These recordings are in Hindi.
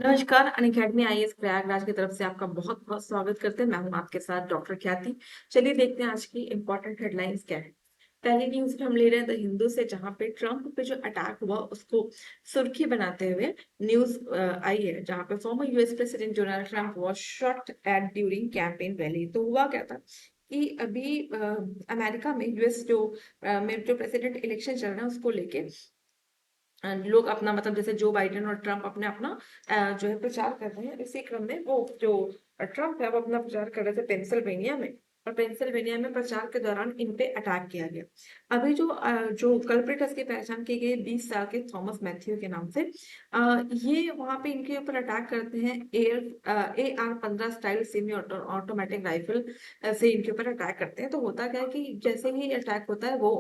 नमस्कार, अनअकैडमी आईएएस प्रयागराज की तरफ से आपका बहुत-बहुत स्वागत करते हैं। मैं हूँ आपके साथ डॉक्टर ख्याति। चलिए देखते हैं आज की इम्पोर्टेंट हेडलाइंस क्या है। पहली न्यूज़ हम ले रहे हैं द हिंदू से, जहाँ पे ट्रंप पे जो अटैक हुआ उसको सुर्खी बनाते हुए न्यूज़ आई है, जहाँ पे former US president Donald Trump was shot at during campaign rally. तो हुआ क्या था कि अभी अमेरिका में यूएस में जो प्रेसिडेंट इलेक्शन चल रहा है उसको लेके लोग अपना मतलब जैसे जो बाइडेन और ट्रम्प अपने अपना जो है प्रचार कर रहे हैं। इसी क्रम में वो जो ट्रम्प है वो अपना प्रचार कर रहे थे पेंसिल्वेनिया में, और पेंसिल्वेनिया में प्रचार के दौरान इन पे अटैक किया गया। अभी जो कल्प्रिट की पहचान की गई 20 साल के थॉमस मैथ्यू के नाम से। ये वहां पे इनके ऊपर अटैक करते हैं AR-15 style semi automatic rifle से इनके ऊपर अटैक करते हैं। तो होता क्या है कि जैसे ही अटैक होता है वो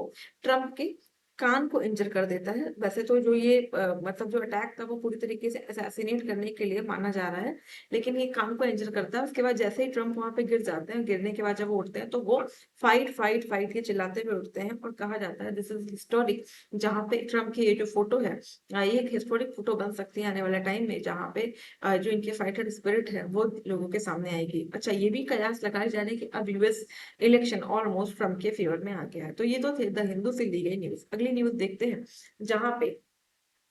ट्रम्प के कान को इंजर कर देता है। वैसे तो जो ये मतलब जो अटैक था वो पूरी तरीके से असैसिनेट करने के लिए माना जा रहा है, लेकिन ये कान को इंजर करता है। उसके बाद जैसे ही ट्रम्प वहाँ पे गिर जाते हैं, गिरने के बाद जब वो उठते हैं तो वो फाइट, फाइट, फाइट ये चिल्लाते हुए उठते हैं, और कहा जाता है दिस इज़ हिस्टोरिक। जहाँ पे ट्रम्प की ये जो फ़ोटो है, ये एक हिस्टोरिक फ़ोटो बन सकती है आने वाले टाइम में, जहाँ पे जो इनकी फाइटर स्पिरिट है वो लोगों के सामने आएगी। अच्छा, ये भी कयास लगाए जा रहे हैं कि अब यूएस इलेक्शन ऑलमोस्ट ट्रम्प के फेवर में आ गया है। तो ये तो थे द हिंदू से ली गई न्यूज़। अगली न्यूज़ देखते हैं, जहाँ पे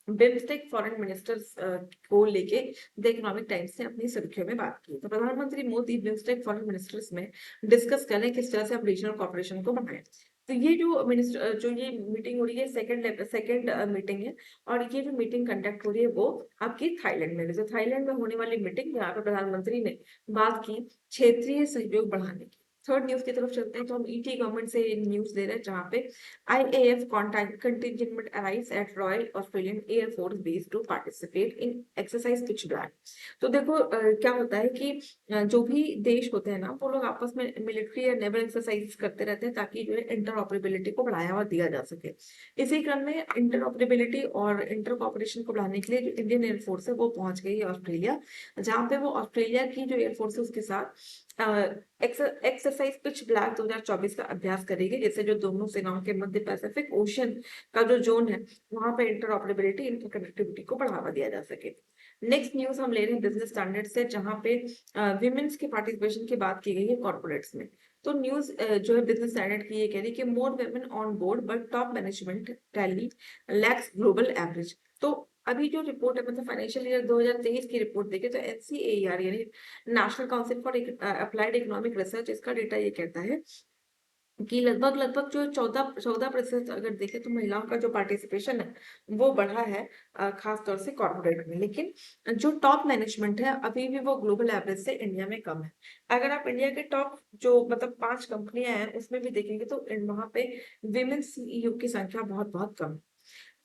बिम्स्टेक फॉरेन मिनिस्टर्स को लेके द इकोनॉमिक टाइम्स ने अपनी सुर्खियों में बात की। तो प्रधानमंत्री मोदी बिम्स्टेक फॉरेन मिनिस्टर्स में डिस्कस कर रहे हैं किस तरह से हम रीजनल कोऑपरेशन को बढ़ाएं। तो ये जो ये मीटिंग हो रही है, सेकंड मीटिंग है, और ये जो मीटिंग कंडक्ट हो रही है वो आपकी थाईलैंड में। तो थाईलैंड में होने वाली मीटिंग, यहाँ पे प्रधानमंत्री ने बात की क्षेत्रीय सहयोग बढ़ाने की। थर्ड न्यूज़ की तरफ चलते हैं, तो हम ईटी गवर्नमेंट से न्यूज़ ले रहे हैं, जहाँ पे IAF contingent arrives at Royal Australian Air Force Base to participate in exercise pitch black। तो देखो क्या होता है कि जो भी देश होते हैं ना, वो लोग आपस में मिलिट्री या नेवल एक्सरसाइज करते रहते हैं, ताकि जो है इंटरऑपरेबिलिटी को बढ़ावा दिया जा सके। इसी क्रम में इंटरऑपरेबिलिटी और इंटर कॉपरेशन को बढ़ाने के लिए जो इंडियन एयरफोर्स है वो पहुंच गई है ऑस्ट्रेलिया, जहाँ पे वो ऑस्ट्रेलिया की जो एयरफोर्स है उसके साथ एक्सरसाइज पिच ब्लैक 2024 का अभ्यास करेगी, जिससे जो दोनों सेनाओं के मध्य पैसिफिक ओशन का जो जोन है वहां पे इंटरऑपरेबिलिटी इंटरकनेक्टिविटी को बढ़ावा दिया जा सके। नेक्स्ट न्यूज हम ले रहे हैं बिजनेस स्टैंडर्ड से, जहां पे विमेन्स की पार्टिसिपेशन की बात की गई है कॉर्पोरेट्स में। तो न्यूज जो है बिजनेस स्टैंडर्ड की ये कह रही है कि मोर women on board but top management tally lakhs global average. तो अभी जो रिपोर्ट है, मतलब फाइनेंशियल ईयर 2023 की रिपोर्ट देखिए, तो NCAR यानी national council for applied economic research, इसका डेटा ये कहता है कि लगभग जो 14% अगर देखें तो महिलाओं का जो पार्टिसिपेशन है वो बढ़ा है, खास तौर से कॉर्पोरेट में। लेकिन जो टॉप मैनेजमेंट है अभी भी वो ग्लोबल एवरेज से इंडिया में कम है। अगर आप इंडिया के टॉप जो मतलब 5 कंपनियां हैं उसमें भी देखेंगे तो वहां पे विमेन सीईओ की संख्या बहुत बहुत कम है।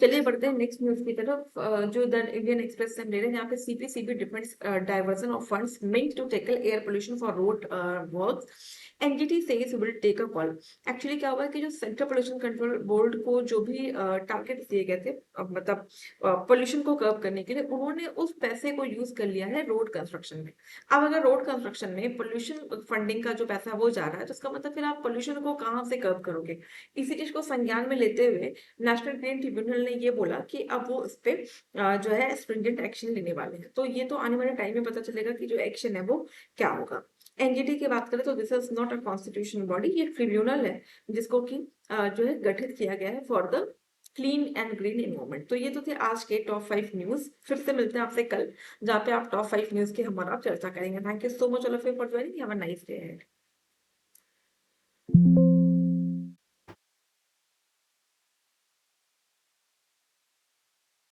चलिए बढ़ते हैं नेक्स्ट न्यूज़ की तरफ, जो द इंडियन एक्सप्रेस से हम ले रहे हैं, यहाँ पे CPCB defence diversion of funds meant to tackle air pollution for road works। NGT says will take a call। Actually क्या हुआ है कि जो सेंट्रल पोल्यूशन कंट्रोल बोर्ड को जो भी टारगेट दिए गए थे, मतलब पोल्यूशन को कर्व करने के लिए, उन्होंने उस पैसे को यूज कर लिया है रोड कंस्ट्रक्शन में। अब अगर रोड कंस्ट्रक्शन में पोल्यूशन फंडिंग का जो पैसा वो जा रहा है, तो इसका मतलब फिर आप पोल्यूशन को कहाँ से कर्व करोगे। इसी चीज को संज्ञान में लेते हुए नेशनल ग्रीन ट्रिब्यूनल ने ये बोला कि अब वो इस पे जो है स्ट्रिंजेंट एक्शन लेने वाले हैं। तो ये तो आने वाले टाइम में पता चलेगा कि जो एक्शन है वो क्या होगा। एनजीटी की बात करें तो this is not a constitutional body, ये ट्रिब्यूनल है जिसको कि जो है गठित किया गया है for the clean and green environment. तो ये तो थे आज के टॉप 5 न्यूज। फिर से मिलते हैं आपसे कल, जहाँ पे आप टॉप 5 न्यूज की हमारा चर्चा करेंगे। Thank you so much all of you for joining. Have a nice day.